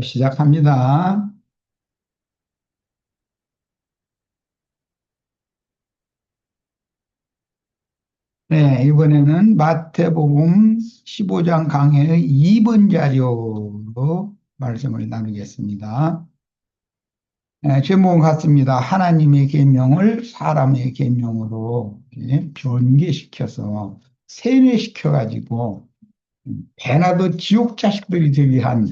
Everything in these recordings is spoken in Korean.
시작합니다. 네, 이번에는 마태복음 15장 강해의 2번 자료로 말씀을 나누겠습니다. 네, 제목은 같습니다. 하나님의 계명을 사람의 계명으로 변개시켜서 세뇌시켜가지고 배나도 지옥 자식들이 되게 한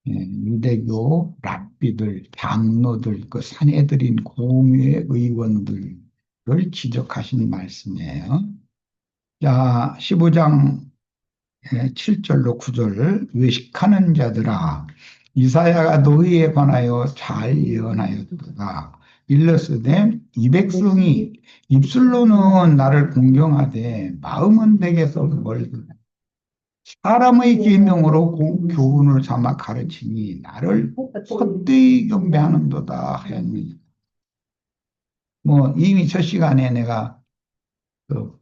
유대교 랍비들, 장로들, 그 사내들인 공회 의원들을 지적하신 말씀이에요. 자, 15장 7절로 9절 외식하는 자들아 이사야가 너희에 관하여 잘 예언하였도다. 일러스되 이 백성이 입술로는 나를 공경하되 마음은 내게서 멀더라. 사람의 계명으로 교훈을 삼아 가르치니 나를 헛되이 경배하는도다 하였니. 뭐 이미 첫 시간에 내가 그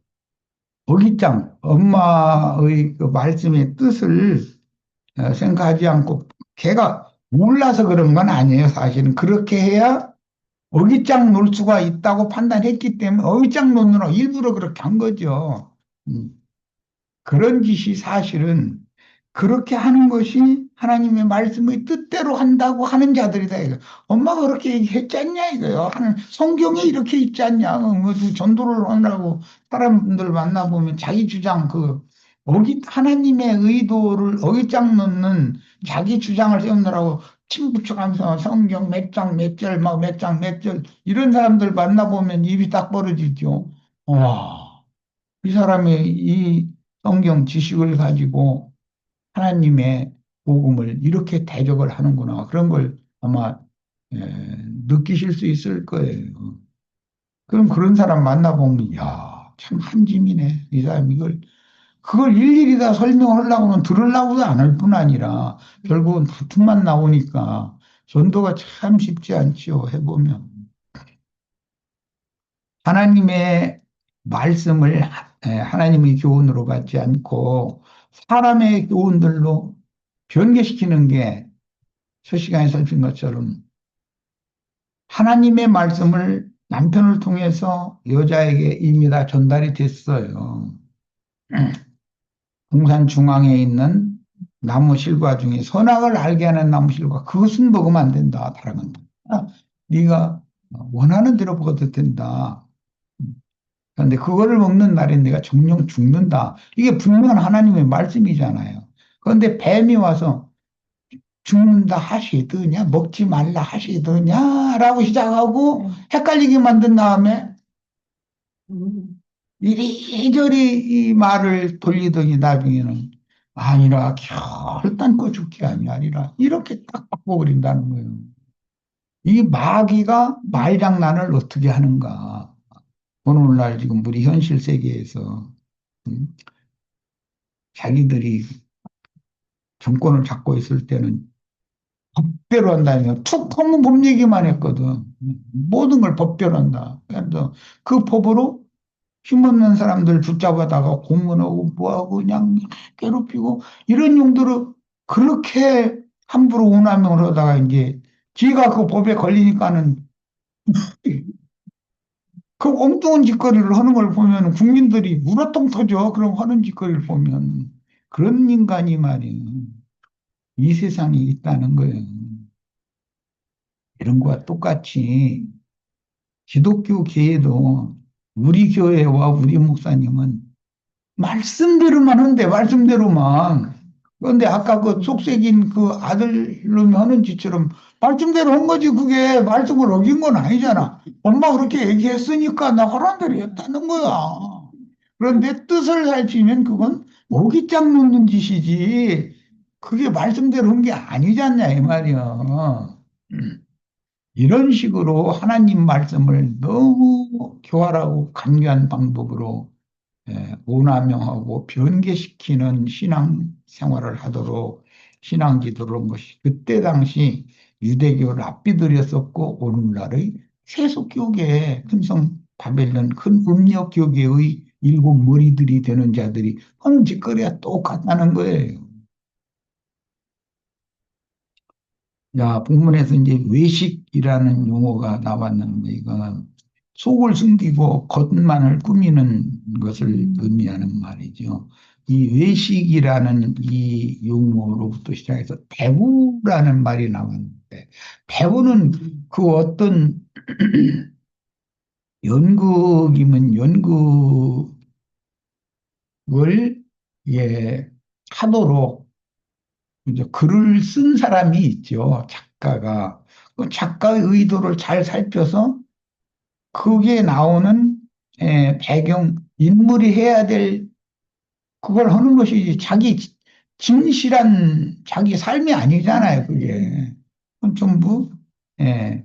어깃장 엄마의 그 말씀의 뜻을 생각하지 않고 걔가 몰라서 그런 건 아니에요. 사실은 그렇게 해야 어깃장 놓을 수가 있다고 판단했기 때문에 어깃장 놓느라 일부러 그렇게 한 거죠. 음. 그런 짓이 사실은 그렇게 하는 것이 하나님의 말씀의 뜻대로 한다고 하는 자들이다. 이거. 엄마가 그렇게 얘기했지 않냐 이거요. 하는 성경에 이렇게 있지 않냐. 뭐 전도를 하느라고 사람들 만나보면 자기 주장 하나님의 의도를 어깃장 넣는 자기 주장을 세우느라고 침 붙여가면서 성경 몇 장 몇 절 막 몇 장 몇 절 이런 사람들 만나보면 입이 딱 벌어지죠. 와, 이 사람이 이 성경 지식을 가지고 하나님의 복음을 이렇게 대적을 하는구나. 그런 걸 아마 에, 느끼실 수 있을 거예요. 그럼 그런 사람 만나보면 야, 참 한짐이네. 이 사람 이걸 그걸 일일이 다 설명하려고는 들으려고도 안 할 뿐 아니라 결국은 다툼만 나오니까 전도가 참 쉽지 않지요. 해보면 하나님의 말씀을 하나님의 교훈으로 받지 않고 사람의 교훈들로 변개시키는 게 첫 시간에 살핀 것처럼 하나님의 말씀을 남편을 통해서 여자에게 이미 다 전달이 됐어요. 동산 중앙에 있는 나무 실과 중에 선악을 알게 하는 나무 실과 그것은 먹으면 안 된다. 다른 건 네가 원하는 대로 먹어도 된다. 그런데 그거를 먹는 날에 내가 정령 죽는다. 이게 분명한 하나님의 말씀이잖아요. 그런데 뱀이 와서 죽는다 하시더냐, 먹지 말라 하시더냐라고 시작하고 헷갈리게 만든 다음에 이리저리 이 말을 돌리더니 나중에는 아니라 결단코 죽게 아니라 이렇게 딱 바꿔버린다는 거예요. 이 마귀가 말장난을 어떻게 하는가. 오늘날 지금 우리 현실 세계에서 음, 자기들이 정권을 잡고 있을 때는 법대로 한다니까 툭 하면 법 얘기만 했거든. 모든 걸 법대로 한다. 그래서 그 법으로 힘없는 사람들 붙잡아다가 공문하고 뭐하고 그냥 괴롭히고 이런 용도로 그렇게 함부로 운하명을 하다가 이제 지가 그 법에 걸리니까는 그 엉뚱한 짓거리를 하는 걸 보면 국민들이 우라통 터져. 그런 하는 짓거리를 보면 그런 인간이 말이에요. 이 세상에 있다는 거예요. 이런 거와 똑같이 기독교계에도 우리 교회와 우리 목사님은 말씀대로만 한대, 말씀대로만. 그런데 아까 그 속색인 그 아들놈이 하는 짓처럼 말씀대로 한 거지, 그게 말씀을 어긴 건 아니잖아. 엄마 그렇게 얘기했으니까 나 하란 대로 했다는 거야. 그런데 뜻을 살피면 그건 모기장 놓는 짓이지. 그게 말씀대로 한 게 아니잖냐, 이 말이야. 이런 식으로 하나님 말씀을 너무 교활하고 간교한 방법으로 오남용하고 변개시키는 신앙 생활을 하도록 신앙 기도를 한 것이 그때 당시 유대교 랍비들이었었고 오늘날의 세속교계 큰성 바벨론 큰 음력교계의 일곱 머리들이 되는 자들이 하는 짓거리가 똑같다는 거예요. 야, 본문에서 이제 외식이라는 용어가 나왔는데, 이거는 속을 숨기고 겉만을 꾸미는 것을 의미하는 말이죠. 이 외식이라는 이 용어로부터 시작해서 배부라는 말이 나왔는데, 배부는 그 어떤 연극이면 연극을, 예, 하도록 이제 글을 쓴 사람이 있죠. 작가가. 그 작가의 의도를 잘 살펴서 그게 나오는 배경, 인물이 해야 될 그걸 하는 것이 자기 진실한 자기 삶이 아니잖아요, 그게. 그건 전부, 예,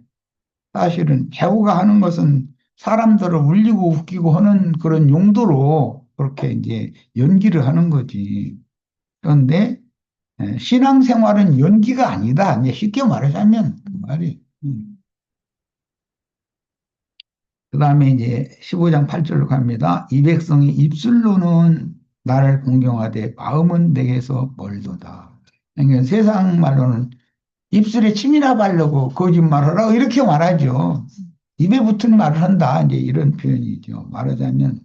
사실은 배우가 하는 것은 사람들을 울리고 웃기고 하는 그런 용도로 그렇게 이제 연기를 하는 거지. 그런데 신앙생활은 연기가 아니다. 이제 쉽게 말하자면 그 말이. 그다음에 이제 15장 8절로 갑니다. 이 백성이 입술로는 나를 공경하되 마음은 내게서 멀도다. 그러니까 세상 말로는 입술에 침이나 바르고 거짓말하라 이렇게 말하죠. 입에 붙은 말을 한다. 이제 이런 표현이죠. 말하자면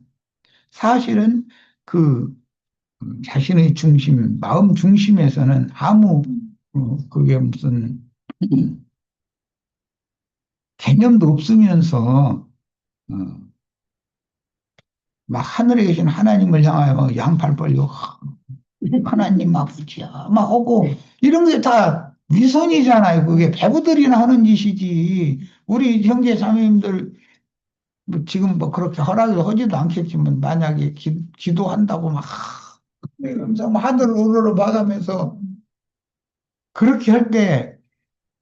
사실은 그 자신의 중심, 마음 중심에서는 아무 그게 무슨 개념도 없으면서 어, 막 하늘에 계신 하나님을 향하여 막 양팔 벌리고 하나님 아버지야 막 하고 이런 게 다 위선이잖아요. 그게 배부들이나 하는 짓이지. 우리 형제 자매님들 뭐 지금 뭐 그렇게 허락을 하지도 않겠지만 만약에 기도한다고 막 이러면서 막 하늘을 우러러 봐가면서 그렇게 할 때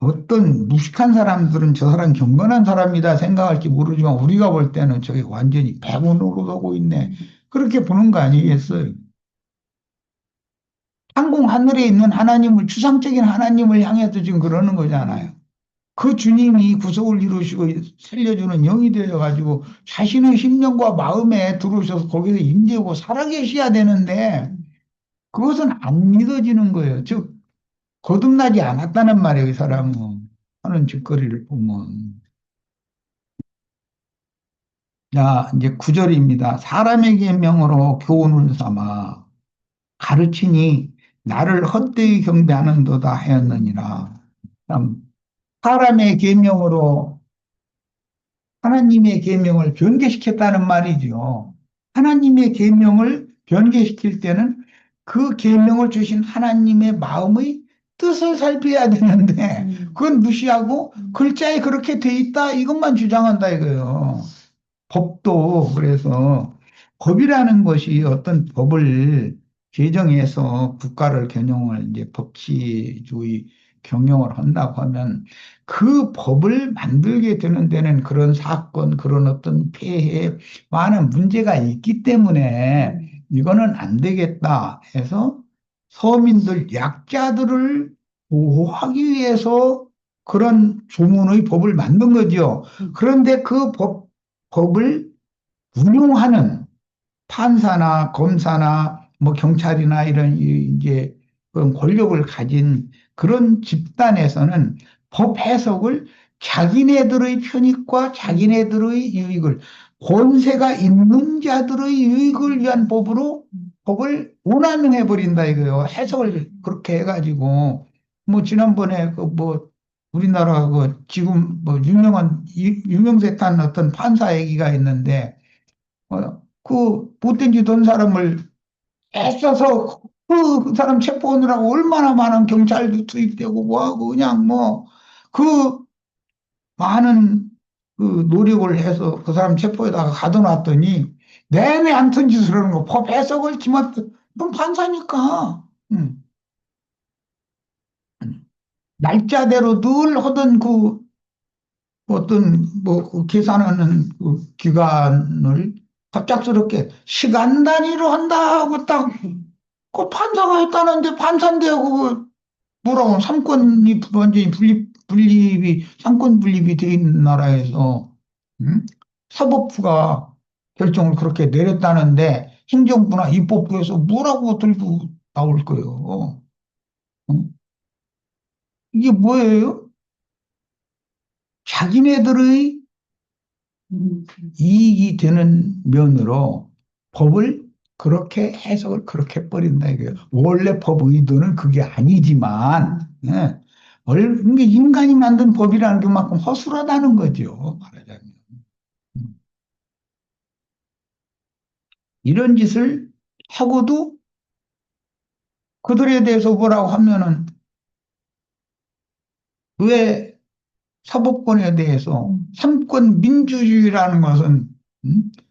어떤 무식한 사람들은 저 사람 경건한 사람이다 생각할지 모르지만 우리가 볼 때는 저게 완전히 배부 노릇하고 있네. 그렇게 보는 거 아니겠어요? 항공 하늘에 있는 하나님을 추상적인 하나님을 향해서 지금 그러는 거잖아요. 그 주님이 구속을 이루시고 살려주는 영이 되어 가지고 자신의 심령과 마음에 들어오셔서 거기서 임재하고 살아계셔야 되는데 그것은 안 믿어지는 거예요. 즉 거듭나지 않았다는 말이에요. 이 사람은 하는 짓거리를 보면. 자, 이제 9절입니다. 사람의 계명으로 교훈을 삼아 가르치니 나를 헛되이 경배하는도다 하였느니라. 참 사람의 계명으로 하나님의 계명을 변개시켰다는 말이죠. 하나님의 계명을 변개시킬 때는 그 계명을 주신 하나님의 마음의 뜻을 살펴야 되는데 그건 무시하고 글자에 그렇게 돼 있다 이것만 주장한다 이거예요. 법도 그래서 법이라는 것이 어떤 법을 제정해서 국가를 경영을 이제 법치주의 경영을 한다고 하면 그 법을 만들게 되는 데는 그런 사건, 그런 어떤 폐해, 많은 문제가 있기 때문에 이거는 안 되겠다 해서 서민들, 약자들을 보호하기 위해서 그런 조문의 법을 만든 거죠. 그런데 그 법을 운용하는 판사나 검사나 뭐 경찰이나 이런 이제 그런 권력을 가진 그런 집단에서는 법 해석을 자기네들의 편익과 자기네들의 유익을 권세가 있는 자들의 유익을 위한 법으로 법을 운항해 버린다 이거요. 해석을 그렇게 해가지고 뭐 지난번에 그 뭐 우리나라 그 지금 뭐 유명한 유명세탄 어떤 판사 얘기가 있는데 그 못된 짓 한 사람을 애써서 그 사람 체포하느라고 얼마나 많은 경찰도 투입되고 뭐하고 그냥 뭐 그 많은 그 노력을 해서 그 사람 체포에다가 가둬놨더니 내내 안턴 짓을 하는 거 법 해석을 지만 그럼 판사니까 날짜대로 늘 하던 그 어떤 뭐그 계산하는 그 기간을 갑작스럽게 시간 단위로 한다 하고 딱 그 판사가 했다는데 판사인데 그거 뭐라고 삼권이 완전히 분립이 삼권 분립이 돼 있는 나라에서 응? 사법부가 결정을 그렇게 내렸다는데 행정부나 입법부에서 뭐라고 들고 나올 거예요. 응? 이게 뭐예요? 자기네들의 이익이 되는 면으로 법을 그렇게 해석을 그렇게 버린다 이거예요. 원래 법 의도는 그게 아니지만, 예. 이게 인간이 만든 법이라는 게 만큼 허술하다는 거죠. 말하자면. 이런 짓을 하고도 그들에 대해서 뭐라고 하면은 왜 사법권에 대해서 삼권 민주주의라는 것은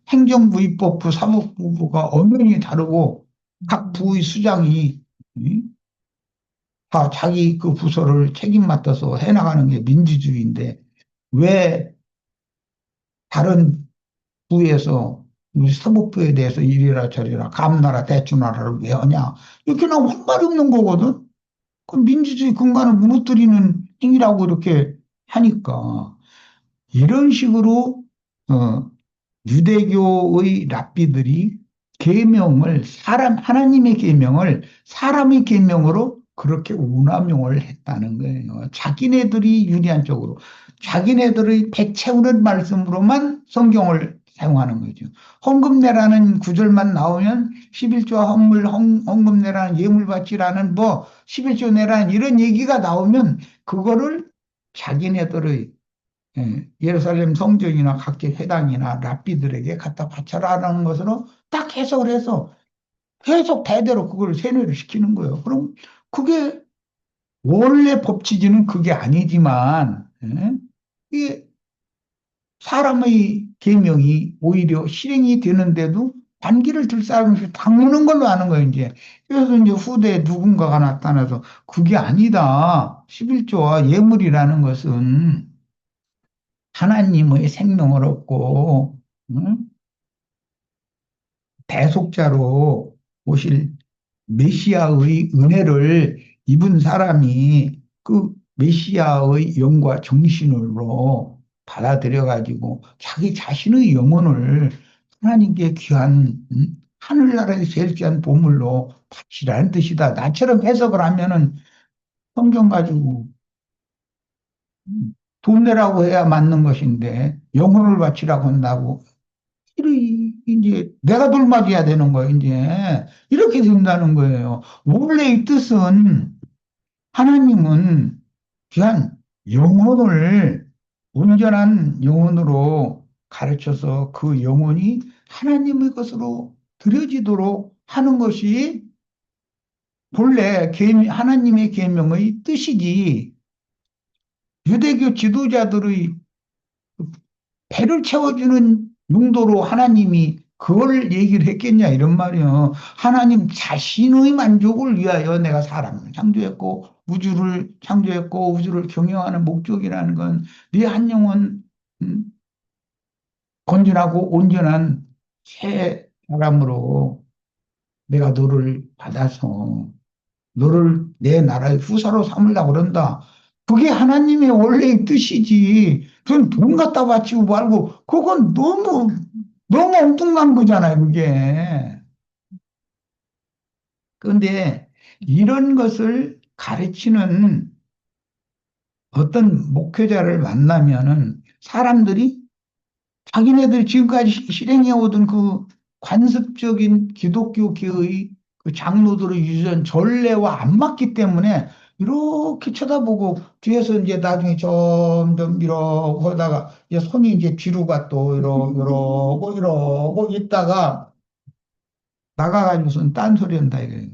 행정부, 입법부, 사법부가 엄연히 다르고 각 부의 수장이 음, 다 자기 그 부서를 책임 맡아서 해나가는 게 민주주의인데 왜 다른 부에서 우리 사법부에 대해서 이리라 저리라 감나라 대추나라를 왜 하냐 이렇게 나면 할 말이 없는 거거든. 그 민주주의 근간을 무너뜨리는 행위라고 이렇게 하니까 이런 식으로 어, 유대교의 랍비들이 계명을 하나님의 계명을 사람의 계명으로 그렇게 운남용을 했다는 거예요. 자기네들이 유리한 쪽으로 자기네들의 배 채우는 말씀으로만 성경을 사용하는 거죠. 헌금 내라는 구절만 나오면 11조 헌금 내라는 예물 바치라는 뭐 11조 내라는 이런 얘기가 나오면 그거를 자기네들의 예루살렘 성전이나 각지 회당이나 랍비들에게 갖다 바쳐라라는 것으로 딱 해석을 해서 계속 대대로 그걸 세뇌를 시키는 거예요. 그럼 그게 원래 법치지는 그게 아니지만 이게 사람의 계명이 오히려 실행이 되는데도 반기를 들 사람이 다무는 걸로 아는 거예요, 이제. 그래서 이제 후대에 누군가가 나타나서 그게 아니다. 11조와 예물이라는 것은 하나님의 생명을 얻고 응? 대속자로 오실 메시아의 은혜를 입은 사람이 그 메시아의 영과 정신으로 받아들여 가지고 자기 자신의 영혼을 하나님께 귀한 하늘나라의 제일 귀한 보물로 바치라는 뜻이다. 나처럼 해석을 하면은 성경 가지고 돈 내라고 해야 맞는 것인데 영혼을 바치라고 한다고 이제 내가 돌맞아야 되는 거예요, 이제. 이렇게 된다는 거예요. 원래 이 뜻은 하나님은 귀한 영혼을 온전한 영혼으로 가르쳐서 그 영혼이 하나님의 것으로 드려지도록 하는 것이 본래 하나님의 계명의 뜻이지 유대교 지도자들의 배를 채워주는 용도로 하나님이 그걸 얘기를 했겠냐 이런 말이요. 하나님 자신의 만족을 위하여 내가 사람을 창조했고 우주를 창조했고 우주를 경영하는 목적이라는 건 네 한 영혼 음, 건전하고 온전한 새 사람으로 내가 너를 받아서 너를 내 나라의 후사로 삼으려고 그런다. 그게 하나님의 원래의 뜻이지. 그건 돈 갖다 바치고 말고, 그건 너무 엉뚱한 거잖아요, 그게. 그런데 이런 것을 가르치는 어떤 목회자를 만나면은 사람들이 자기네들이 지금까지 실행해 오던 그 관습적인 기독교계의 그 장로들의 유전 전례와 안 맞기 때문에 이렇게 쳐다보고 뒤에서 이제 나중에 점점 이러고 하다가 이제 손이 이제 뒤로가 또 이러고 있다가 나가가지고선 딴소리 한다 이거예요.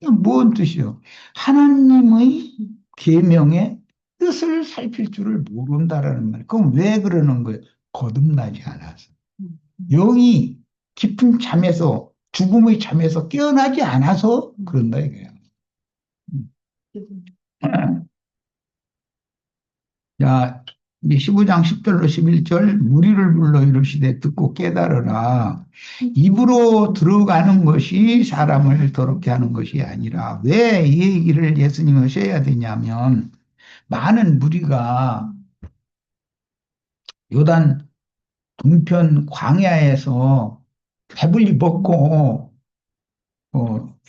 이게 뭔 뜻이요? 하나님의 계명의 뜻을 살필 줄을 모른다라는 말. 그럼 왜 그러는 거예요? 거듭나지 않아서. 영이 깊은 잠에서 죽음의 잠에서 깨어나지 않아서 그런다 이거예요. 자, 이제 15장 10절로 11절 무리를 불러 이르시되 듣고 깨달으라. 입으로 들어가는 것이 사람을 더럽게 하는 것이 아니라 왜 이 얘기를 예수님이 하셔야 되냐면 많은 무리가 요단 동편 광야에서 배불리 먹고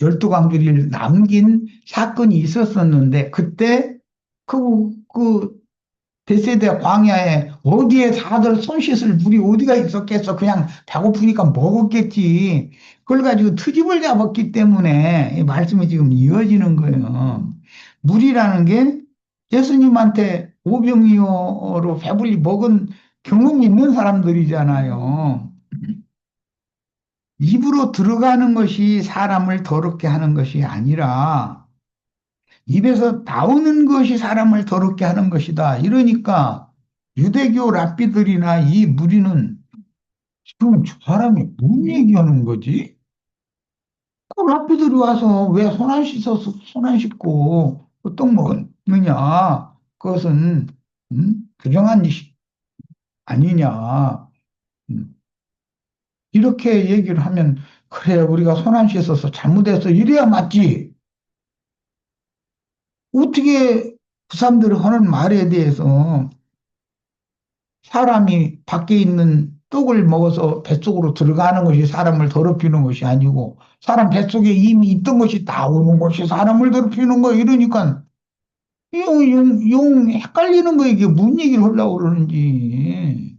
열두 강주리를 남긴 사건이 있었었는데, 그때 그 대세대 광야에 어디에 다들 손 씻을 물이 어디가 있었겠어. 그냥 배고프니까 먹었겠지. 그걸 가지고 트집을 잡았기 때문에 이 말씀이 지금 이어지는 거예요. 물이라는 게 예수님한테 오병이어로 배불리 먹은 경험이 있는 사람들이잖아요. 입으로 들어가는 것이 사람을 더럽게 하는 것이 아니라 입에서 나오는 것이 사람을 더럽게 하는 것이다. 이러니까 유대교 랍비들이나 이 무리는 지금 저 사람이 뭔 얘기하는 거지? 그 랍비들이 와서 왜 손 안 씻어서 손 안 씻고 떡 먹느냐? 그것은 부정한 일 아니냐? 음, 이렇게 얘기를 하면 그래 우리가 손 안 씻어서 잘못해서 이래야 맞지. 어떻게 그 사람들이 하는 말에 대해서 사람이 밖에 있는 떡을 먹어서 뱃속으로 들어가는 것이 사람을 더럽히는 것이 아니고 사람 뱃속에 이미 있던 것이 나오는 것이 사람을 더럽히는 거 이러니까 용 헷갈리는 거 이게 무슨 얘기를 하려고 그러는지.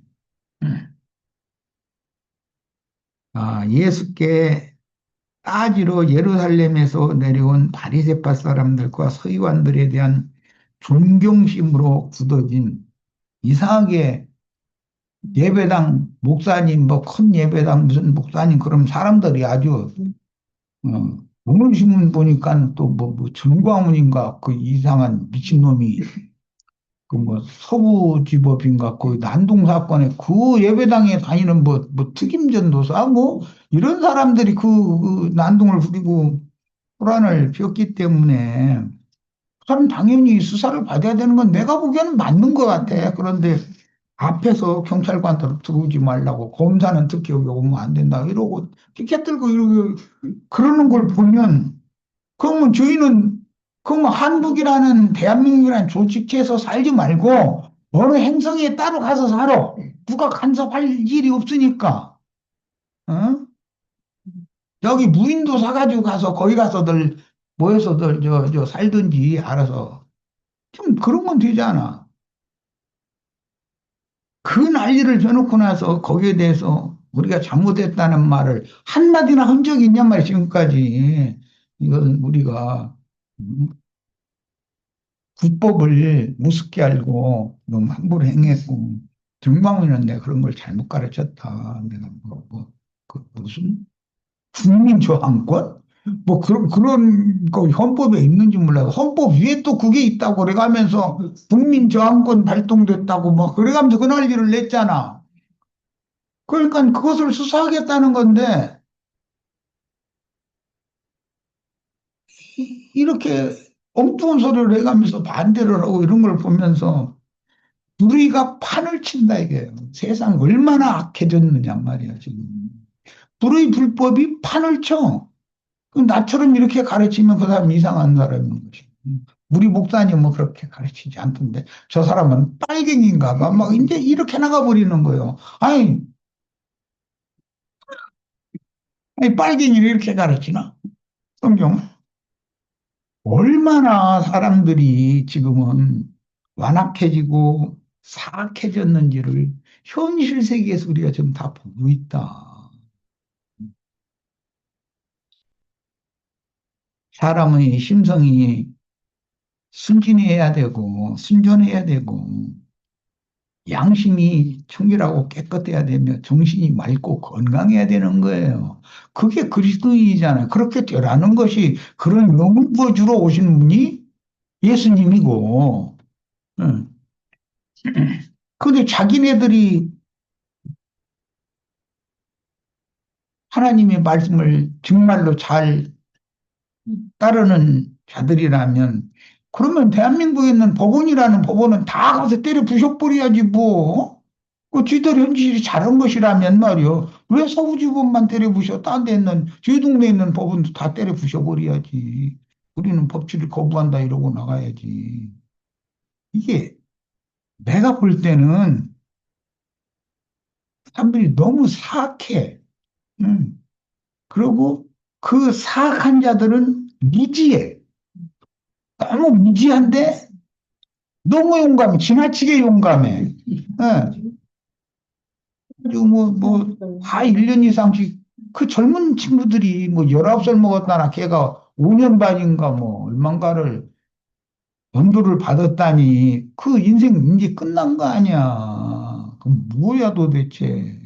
예수께 따지러 예루살렘에서 내려온 바리새파 사람들과 서기관들에 대한 존경심으로 굳어진 이상하게 예배당 목사님 뭐 큰 예배당 무슨 목사님 그런 사람들이 아주 오늘 신문 보니까 또 뭐 정광훈인가 그 이상한 미친놈이 그 뭐 서부지법인가 그 난동 사건에 그 예배당에 다니는 뭐 특임 전도사 뭐 이런 사람들이 그 난동을 부리고 호란을 피웠기 때문에 그럼 당연히 수사를 받아야 되는 건 내가 보기에는 맞는 것 같아. 그런데 앞에서 경찰관들 들어오지 말라고 검사는 특히 여기 오면 안 된다 이러고 피켓 들고 이러고 그러는 걸 보면 그러면 저희는 그러면 한국이라는 대한민국이라는 조직체에서 살지 말고 어느 행성에 따로 가서 살아. 누가 간섭할 일이 없으니까. 어? 여기 무인도 사가지고 가서 거기 가서들 모여서들 저 살든지 알아서 좀 그런 건 되잖아. 그 난리를 펴놓고 나서 거기에 대해서 우리가 잘못했다는 말을 한마디나 한 적이 있냔 말이야, 지금까지. 이건 우리가 음, 국법을 무섭게 알고 너무 함부로 행했고, 정광훈은 내가 그런 걸 잘못 가르쳤다. 내가 그 무슨 국민저항권? 뭐 그런 거 헌법에 있는지 몰라요. 헌법 위에 또 그게 있다고 그래가면서 국민저항권 발동됐다고 뭐 그래가면서 그 난리를 냈잖아. 그러니까 그것을 수사하겠다는 건데 이렇게 엉뚱한 소리를 해가면서 반대를 하고 이런 걸 보면서 불의가 판을 친다 이게요. 세상 얼마나 악해졌느냐 말이야 지금. 불의 불법이 판을 쳐. 그럼 나처럼 이렇게 가르치면 그 사람 이상한 사람인 거지. 우리 목사님은 뭐 그렇게 가르치지 않던데 저 사람은 빨갱이인가 봐. 막 이제 이렇게 나가버리는 거예요. 아니 빨갱이를 이렇게 가르치나? 성경? 얼마나 사람들이 지금은 완악해지고 사악해졌는지를 현실 세계에서 우리가 지금 다 보고 있다. 사람의 심성이 순진해야 되고 순전해야 되고 양심이 청결하고 깨끗해야 되며 정신이 맑고 건강해야 되는 거예요. 그게 그리스도인이잖아요. 그렇게 되라는 것이 그런 명을 부어주러 오신 분이 예수님이고, 응. 근데 자기네들이 하나님의 말씀을 정말로 잘 따르는 자들이라면, 그러면 대한민국에 있는 법원이라는 법원은 다 가서 때려 부셔버려야지 뭐. 그 쥐들 현실이 잘한 것이라면 말이요. 왜 서구지법만 때려 부셔? 딴 데 있는, 저희 동네에 있는 법원도 다 때려 부셔버려야지. 우리는 법치를 거부한다 이러고 나가야지. 이게 내가 볼 때는 사람들이 너무 사악해. 음. 그리고 그 사악한 자들은 무지해. 너무 무지한데 너무 용감해. 지나치게 용감해. 예. 아주 한 1년 이상씩 그 젊은 친구들이 뭐 19살 먹었다나 걔가 5년 반인가 뭐 얼만가를 연도를 받았다니 그 인생 이제 끝난 거 아니야. 그럼 뭐야 도대체.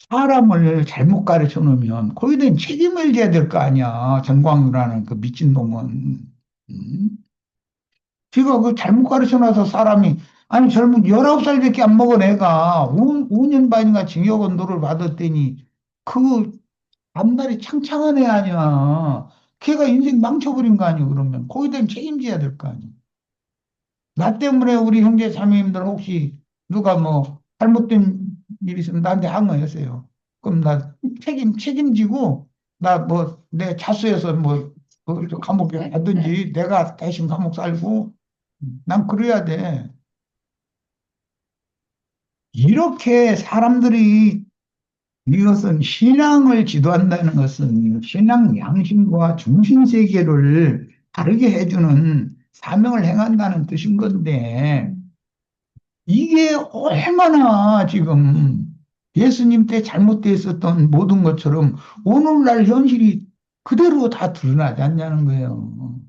사람을 잘못 가르쳐 놓으면 거기에 대한 책임을 져야 될 거 아니야. 정광유라는 그 미친놈은. 음? 제가 그 잘못 가르쳐 놔서 사람이 아니 젊은 19살밖에 안 먹은 애가 5년 반인가 징역 언도를 받았더니 그 앞날이 창창한 애 아니야. 걔가 인생 망쳐버린 거 아니야 그러면 거기에 대한 책임져야 될 거 아니야. 나 때문에 우리 형제 자매님들 혹시 누가 뭐 잘못된 일 있으면 나한테 항의하세요. 그럼 나 책임지고 나 뭐 내 자수해서 뭐 감옥에 가든지 내가 대신 감옥 살고 난 그래야 돼. 이렇게 사람들이 이것은 신앙을 지도한다는 것은 신앙 양심과 중심 세계를 다르게 해주는 사명을 행한다는 뜻인 건데 이게 얼마나 지금 예수님 때 잘못되어 있었던 모든 것처럼 오늘날 현실이 그대로 다 드러나지 않냐는 거예요.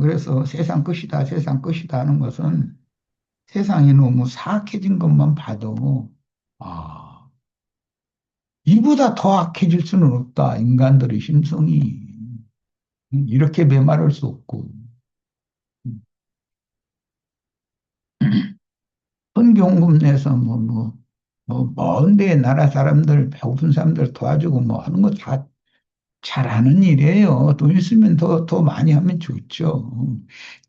그래서 세상 끝이다, 세상 끝이다 하는 것은 세상이 너무 사악해진 것만 봐도, 아, 이보다 더 악해질 수는 없다. 인간들의 심성이. 이렇게 메말할 수 없고. 선교헌금 내서 먼데 나라 사람들, 배고픈 사람들 도와주고 뭐 하는 거 다 잘하는 일이에요. 돈 있으면 더 많이 하면 좋죠.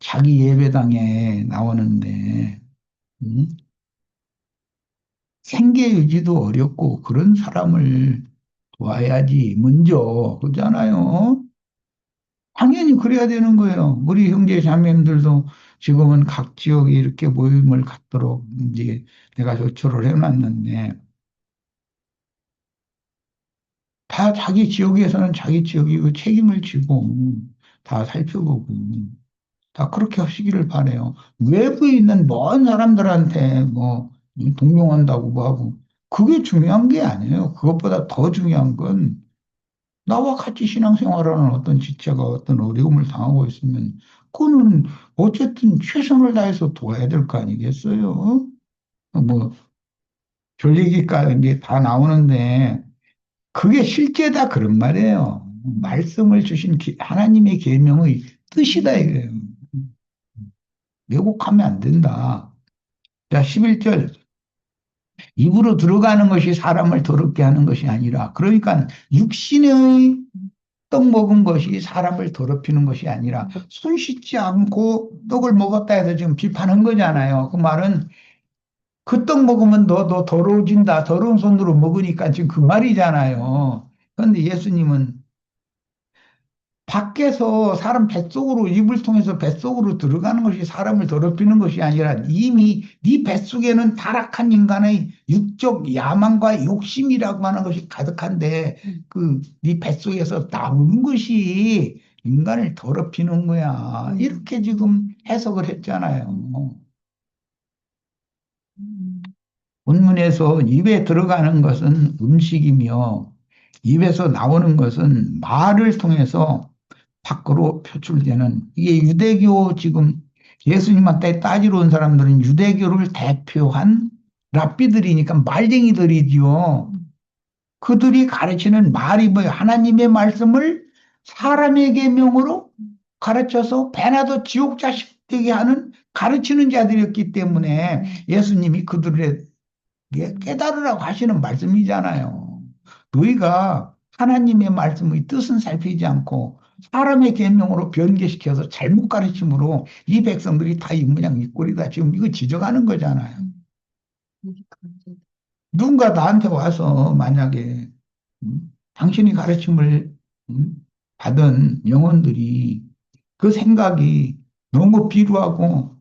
자기 예배당에 나오는데, 음? 생계 유지도 어렵고 그런 사람을 도와야지, 먼저. 그러잖아요. 당연히 그래야 되는 거예요. 우리 형제 자매님들도 지금은 각 지역에 이렇게 모임을 갖도록 이제 내가 조처를 해놨는데, 다 자기 지역에서는 자기 지역이 그 책임을 지고 다 살펴보고 다 그렇게 하시기를 바래요. 외부에 있는 먼 사람들한테 뭐 동경한다고 뭐 하고 그게 중요한 게 아니에요. 그것보다 더 중요한 건 나와 같이 신앙생활하는 어떤 지체가 어떤 어려움을 당하고 있으면 그거는 어쨌든 최선을 다해서 도와야 될 거 아니겠어요? 뭐 별 얘기가 이제 다 나오는데 그게 실제다 그런 말이에요. 말씀을 주신 하나님의 계명의 뜻이다 이거예요. 왜곡하면 안 된다. 자, 11절. 입으로 들어가는 것이 사람을 더럽게 하는 것이 아니라, 그러니까 육신의 떡 먹은 것이 사람을 더럽히는 것이 아니라, 손 씻지 않고 떡을 먹었다 해서 지금 비판한 거잖아요. 그 말은 그 떡 먹으면 너 더러워진다. 더러운 손으로 먹으니까 지금 그 말이잖아요. 그런데 예수님은 밖에서 사람 뱃속으로 입을 통해서 뱃속으로 들어가는 것이 사람을 더럽히는 것이 아니라 이미 네 뱃속에는 타락한 인간의 육적 야망과 욕심이라고 하는 것이 가득한데 그 네 뱃속에서 나오는 것이 인간을 더럽히는 거야. 이렇게 지금 해석을 했잖아요. 본문에서 입에 들어가는 것은 음식이며 입에서 나오는 것은 말을 통해서 밖으로 표출되는 이게 유대교 지금 예수님한테 따지러 온 사람들은 유대교를 대표한 랍비들이니까 말쟁이들이지요. 그들이 가르치는 말이 뭐예요? 하나님의 말씀을 사람의 계명으로 가르쳐서 배나도 지옥 자식 되게 하는 가르치는 자들이었기 때문에 예수님이 그들의 깨달으라고 하시는 말씀이잖아요. 너희가 하나님의 말씀의 뜻은 살피지 않고 사람의 계명으로 변개시켜서 잘못 가르침으로 이 백성들이 다 이 모양 이 꼴이다. 지금 이거 지적하는 거잖아요. 누군가 나한테 와서 만약에 당신이 가르침을 받은 영혼들이 그 생각이 너무 비루하고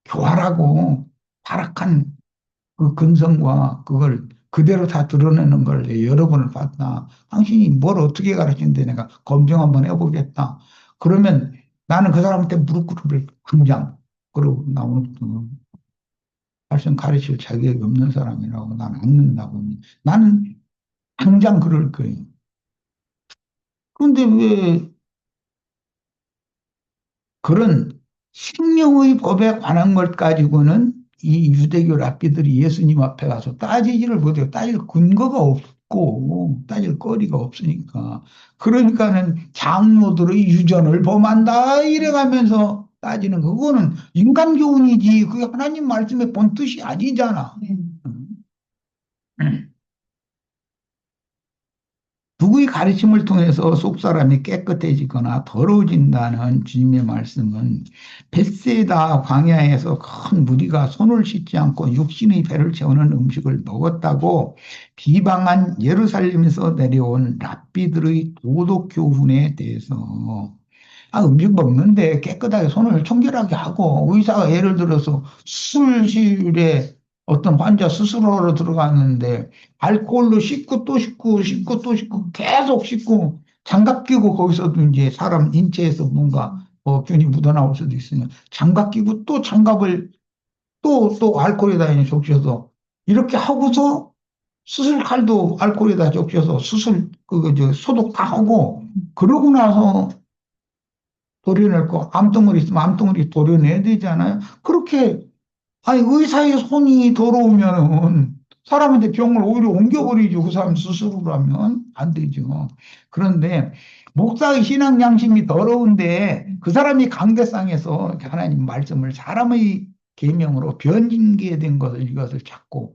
교활하고 타락한 그 근성과 그걸 그대로 다 드러내는 걸 여러 번을 봤다. 당신이 뭘 어떻게 가르치는데 내가 검증 한번 해보겠다. 그러면 나는 그 사람한테 무릎 꿇을 당장 그러고 나오는 발생 가르칠 자격이 없는 사람이라고 나는 안 는다고. 나는 당장 그럴 거예요. 그런데 왜 그런 생명의 법에 관한 것 가지고는 이 유대교 랍비들이 예수님 앞에 가서 따지지를 못해요. 따질 근거가 없고, 따질 거리가 없으니까. 그러니까는 장로들의 유전을 범한다, 이래가면서 따지는 거. 그거는 인간 교훈이지. 그게 하나님 말씀의 본 뜻이 아니잖아. 누구의 가르침을 통해서 속 사람이 깨끗해지거나 더러워진다는 주님의 말씀은 벳세다 광야에서 큰 무리가 손을 씻지 않고 육신의 배를 채우는 음식을 먹었다고 비방한 예루살렘에서 내려온 랍비들의 도덕 교훈에 대해서 음식 먹는데 깨끗하게 손을 청결하게 하고 의사가 예를 들어서 수술실에 어떤 환자 수술하러 들어갔는데 알코올로 씻고 또 씻고 씻고 또 씻고 계속 씻고 장갑 끼고 거기서도 이제 사람 인체에서 뭔가 균이 묻어나올 수도 있으니 장갑 끼고 또 장갑을 또 알코올에다 적셔서 이렇게 하고서 수술 칼도 알코올에다 적셔서 수술 그거 저 소독 다 하고 그러고 나서 도려낼 거 암덩어리 있으면 암덩어리 도려내야 되잖아요. 그렇게 아니 의사의 손이 더러우면은 사람한테 병을 오히려 옮겨버리죠. 그 사람 스스로로 하면 안 되죠. 그런데 목사의 신앙 양심이 더러운데 그 사람이 강대상에서 이렇게 하나님 말씀을 사람의 계명으로 변질된 것을 이것을 자꾸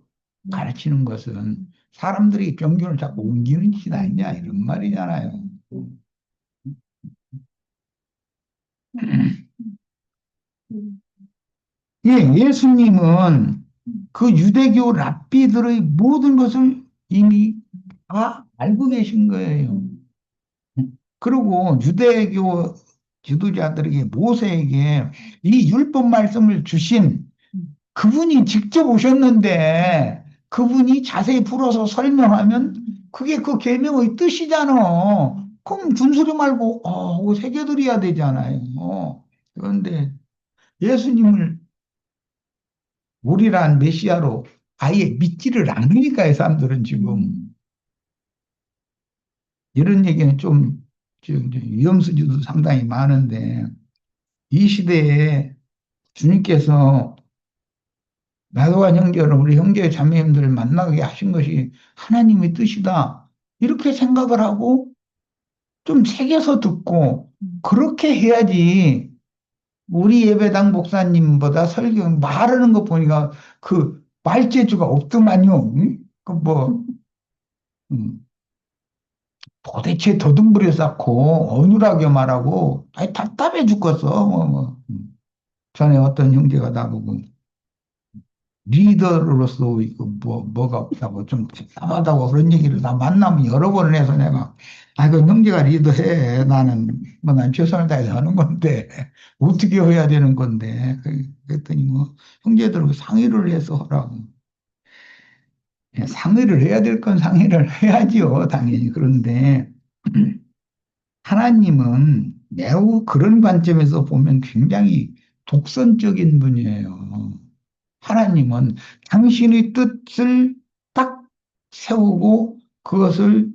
가르치는 것은 사람들이 병균을 자꾸 옮기는 짓 아니냐 이런 말이잖아요. 예, 예수님은 그 유대교 랍비들의 모든 것을 이미 다 알고 계신 거예요. 그리고 유대교 지도자들에게 모세에게 이 율법 말씀을 주신 그분이 직접 오셨는데 그분이 자세히 풀어서 설명하면 그게 그 계명의 뜻이잖아. 그럼 준소리 말고 그거 새겨드려야 되잖아요. 그런데 예수님을 우리란 메시아로 아예 믿지를 않으니까 이 사람들은 지금 이런 얘기는 좀 위험수지도 상당히 많은데 이 시대에 주님께서 나도와 형제를 우리 형제 자매님들을 만나게 하신 것이 하나님의 뜻이다. 이렇게 생각을 하고 좀 새겨서 듣고 그렇게 해야지 우리 예배당 목사님보다 설교 말하는 거 보니까 그 말재주가 없더만요. 응? 그뭐 도대체 더듬부려 쌓고 어눌하게 말하고 아니 답답해 죽겠어. 전에 어떤 형제가 나보고 리더로서 이거 뭐가 없다고 좀 답답하다고 그런 얘기를 나 만나면 여러 번을 해서 내가 그 형제가 리더해. 나는 뭐 난 최선을 다해서 하는 건데 어떻게 해야 되는 건데 그랬더니 뭐 형제들하고 상의를 해서 하라고. 상의를 해야 될 건 상의를 해야지요, 당연히. 그런데 하나님은 매우 그런 관점에서 보면 굉장히 독선적인 분이에요. 하나님은 당신의 뜻을 딱 세우고 그것을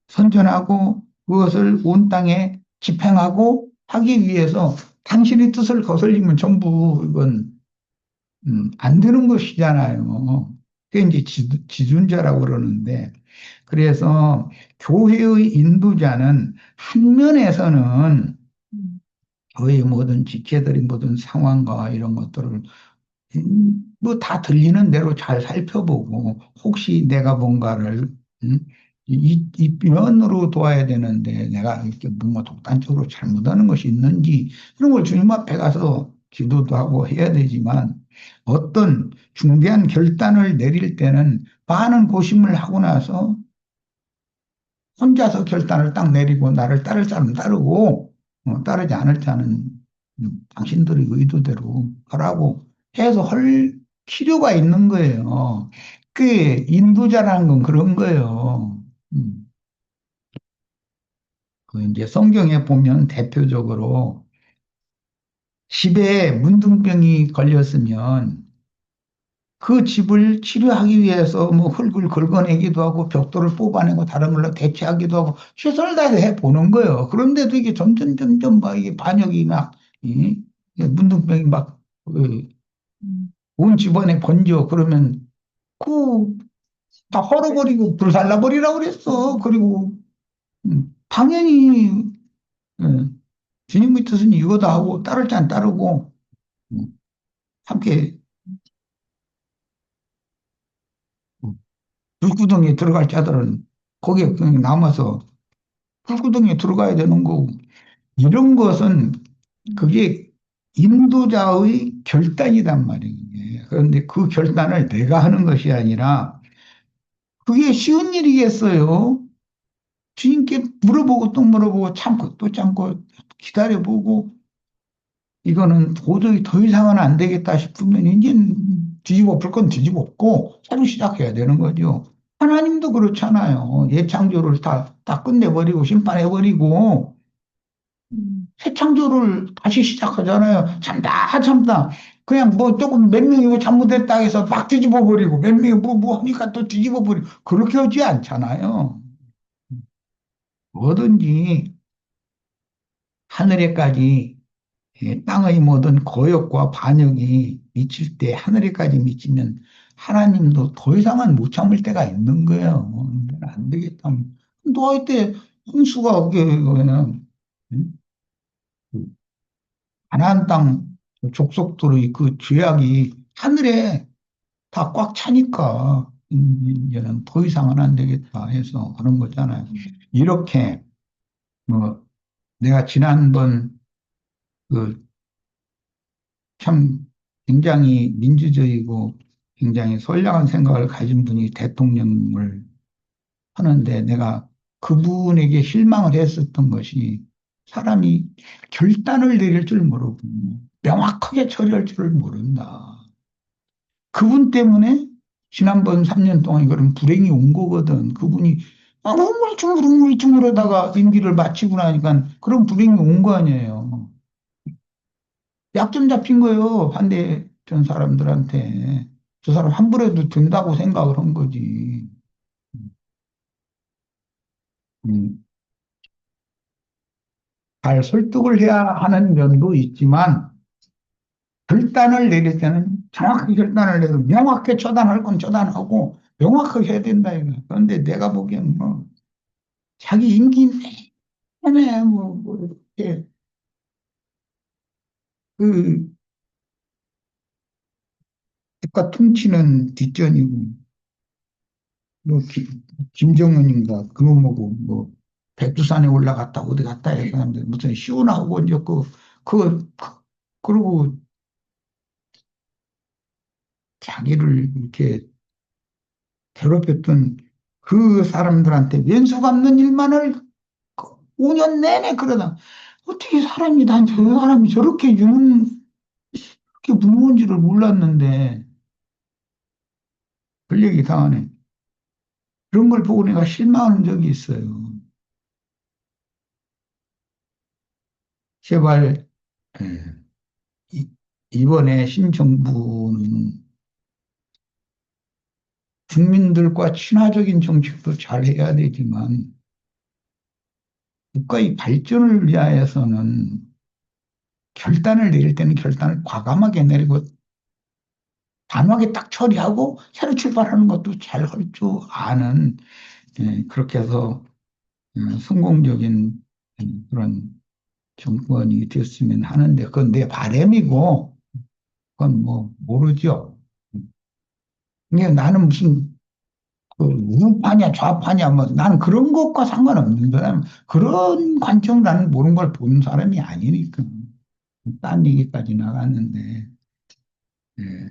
선전하고 그것을 온 땅에 집행하고 하기 위해서 당신의 뜻을 거슬리면 전부 이건 안 되는 것이잖아요. 그게 이제 지존자라고 그러는데 그래서 교회의 인도자는 한 면에서는 교회의 모든 지체들의 모든 상황과 이런 것들을 뭐 다 들리는 대로 잘 살펴보고 혹시 내가 뭔가를 이 면으로 도와야 되는데 내가 이렇게 뭔가 독단적으로 잘못하는 것이 있는지 이런 걸 주님 앞에 가서 기도도 하고 해야 되지만 어떤 중대한 결단을 내릴 때는 많은 고심을 하고 나서 혼자서 결단을 딱 내리고 나를 따를 사람 따르고 따르지 않을 자는 당신들의 의도대로 하라고 해서 할 필요가 있는 거예요. 그 인도자라는 건 그런 거예요. 음. 그 이제 성경에 보면 대표적으로 집에 문둥병이 걸렸으면 그 집을 치료하기 위해서 뭐 흙을 긁어내기도 하고 벽돌을 뽑아내고 다른 걸로 대체하기도 하고 최선을 다해서 해 보는 거예요. 그런데도 이게 점점 막 이게 반역이 막 문둥병이 막 온 집안에 번져 그러면 그 다 헐어버리고 불살라버리라고 그랬어. 그리고 당연히 예, 주님의 뜻은 이거다 하고 따를 자 안 따르고 음, 함께 불구덩이에 들어갈 자들은 거기에 그냥 남아서 불구덩이에 들어가야 되는 거고 이런 것은 그게 인도자의 결단이란 말이에요. 그런데 그 결단을 내가 하는 것이 아니라 그게 쉬운 일이겠어요. 주님께 물어보고 또 물어보고 참고 또 참고 기다려보고 이거는 도저히 더 이상은 안 되겠다 싶으면 이제 뒤집어 엎을 건 뒤집어 엎고 새로 시작해야 되는 거죠. 하나님도 그렇잖아요. 예창조를 다 끝내버리고 심판해버리고 새 창조를 다시 시작하잖아요. 참다. 그냥 뭐 조금 몇 명이 뭐 잘못했다 해서 막 뒤집어 버리고 몇 명이 뭐 하니까 또 뒤집어 버리고 그렇게 하지 않잖아요. 뭐든지 하늘에까지 땅의 모든 거역과 반역이 미칠 때 하늘에까지 미치면 하나님도 더 이상은 못 참을 때가 있는 거예요. 안 되겠다. 너 이때 홍수가 그냥 가나안 땅 족속들의 그 죄악이 하늘에 다 꽉 차니까 이제는 더 이상은 안 되겠다 해서 하는 거잖아요. 이렇게 뭐 내가 지난번 그 참 굉장히 민주적이고 굉장히 선량한 생각을 가진 분이 대통령을 하는데 내가 그분에게 실망을 했었던 것이 사람이 결단을 내릴 줄 모르고 명확하게 처리할 줄을 모른다. 그분 때문에 지난번 3년 동안 그런 불행이 온 거거든. 그분이 우물쭈물하다가 임기를 마치고 나니까 그런 불행이 온 거 아니에요. 약점 잡힌 거예요. 반대했던 사람들한테. 저 사람 함부로 해도 된다고 생각을 한 거지. 음, 잘 설득을 해야 하는 면도 있지만 결단을 내릴 때는 정확하게 결단을 내서 명확하게 처단할 건 처단하고 명확하게 해야 된다 이거. 그런데 내가 보기엔 뭐 자기 임기 내내 뭐 이렇게 그 국가 통치는 뒷전이고 뭐 김정은인가 그거 뭐고 뭐 백두산에 올라갔다 어디 갔다 해 사람들 무슨 시원하고 이제 그러고 자기를 이렇게 괴롭혔던 그 사람들한테 왼수 갚는 일만을 5년 내내 그러다 어떻게 사람이 난 저 사람이 저렇게 그렇게 무서운지를 몰랐는데 권력이 당하네. 그런 걸 보고 내가 실망한 적이 있어요. 제발 예, 이- 이번에 신정부는 국민들과 친화적인 정책도 잘 해야 되지만 국가의 발전을 위하여서는 결단을 내릴 때는 결단을 과감하게 내리고 단호하게 딱 처리하고 새로 출발하는 것도 잘 할 줄 아는 그렇게 해서 성공적인 그런 정권이 됐으면 하는데 그건 내 바람이고 그건 뭐 모르죠. 근데 나는 무슨 그 우파냐 좌파냐 뭐 나는 그런 것과 상관없는 사람 그런 관점 나는 모르는 걸 보는 사람이 아니니까 딴 얘기까지 나갔는데 예.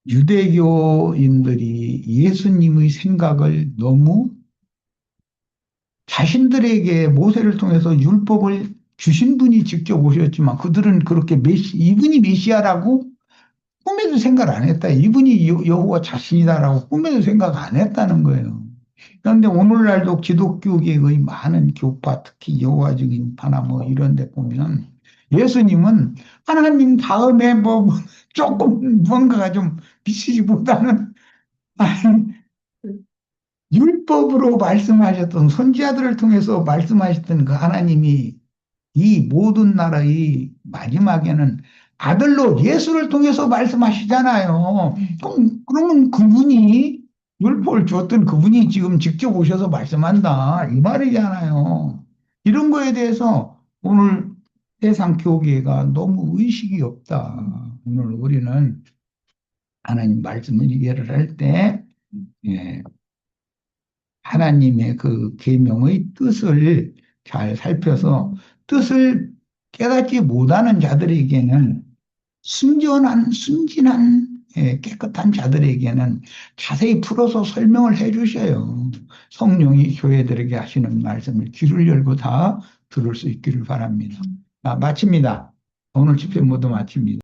유대교인들이 예수님의 생각을 너무 자신들에게 모세를 통해서 율법을 주신 분이 직접 오셨지만 그들은 그렇게 이분이 메시아라고 꿈에도 생각 안 했다. 이분이 여호와 자신이다라고 꿈에도 생각 안 했다는 거예요. 그런데 오늘날도 기독교계의 많은 교파, 특히 여호와적인 파나 뭐 이런 데 보면 예수님은 하나님 다음에 뭐 조금 뭔가가 좀 비치지보다는 율법으로 말씀하셨던 선지자들을 통해서 말씀하셨던 그 하나님이 이 모든 나라의 마지막에는 아들로 예수를 통해서 말씀하시잖아요. 그러면 그분이 율법을 줬던 그분이 지금 직접 오셔서 말씀한다. 이 말이잖아요. 이런 거에 대해서 오늘 세상 교계가 너무 의식이 없다. 오늘 우리는 하나님 말씀을 이해를 할 때, 예, 하나님의 그 계명의 뜻을 잘 살펴서 뜻을 깨닫지 못하는 자들에게는 순진한 깨끗한 자들에게는 자세히 풀어서 설명을 해 주셔요. 성령이 교회들에게 하시는 말씀을 귀를 열고 다 들을 수 있기를 바랍니다. 마칩니다. 오늘 집회 모두 마칩니다.